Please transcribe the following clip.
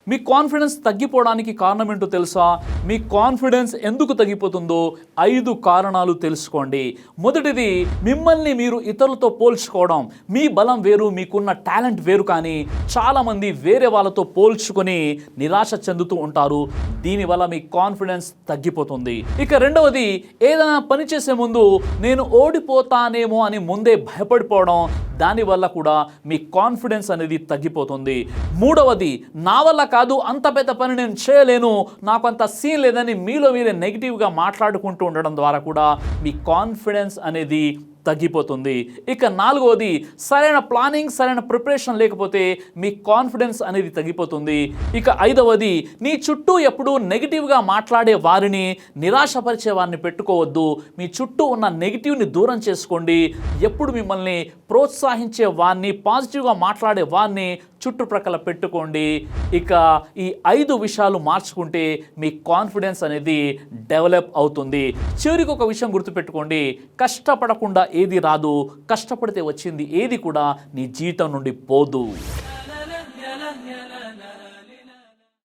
మీ confidence తగ్గిపోవడానికి కారణం ఏంటో తెలుసా? మీ కాన్ఫిడెన్స్ ఎందుకు తగ్గిపోతుందో 5 కారణాలు తెలుసుకోండి. మొదటిది, మిమ్మల్ని మీరు ఇతరులతో పోల్చుకోవడం. మీ బలం వేరు, మీకున్న టాలెంట్ వేరు, కానీ చాలామంది వేరే వాళ్ళతో పోల్చుకొని నిరాశ చెందుతూ ఉంటారు. దీనివల్ల మీ కాన్ఫిడెన్స్ తగ్గిపోతుంది. ఇక రెండవది, ఏదైనా పని చేసే ముందు నేను ఓడిపోతానేమో అని ముందే భయపడిపోవడం. దానివల్ల కూడా మీ కాన్ఫిడెన్స్ అనేది తగ్గిపోతుంది. మూడవది, నా వల్ల కాదు, అంత పెద్ద పని నేను చేయలేను, నాకు అంత సీన్ లేదని మీలో మీరే నెగిటివ్గా మాట్లాడుకుంటూ ఉండడం ద్వారా కూడా మీ కాన్ఫిడెన్స్ అనేది తగ్గిపోతుంది. ఇక నాలుగవది, సరైన ప్లానింగ్, సరైన ప్రిపరేషన్ లేకపోతే మీ కాన్ఫిడెన్స్ అనేది తగ్గిపోతుంది. ఇక ఐదవది, నీ చుట్టూ ఎప్పుడూ నెగిటివ్గా మాట్లాడే వారిని, నిరాశపరిచే వారిని పెట్టుకోవద్దు. మీ చుట్టూ ఉన్న నెగిటివ్ని దూరం చేసుకోండి. ఎప్పుడు మిమ్మల్ని ప్రోత్సహించే వారిని, పాజిటివ్గా మాట్లాడే వారిని చుట్టుప్రక్కల పెట్టుకోండి. ఇక ఈ 5 విషయాలు మార్చుకుంటే మీ కాన్ఫిడెన్స్ అనేది డెవలప్ అవుతుంది. చివరికి ఒక విషయం గుర్తుపెట్టుకోండి, కష్టపడకుండా ఏది రాదు, కష్టపడితే వచ్చింది ఏది కూడా నీ జీవితం నుండి పోదు.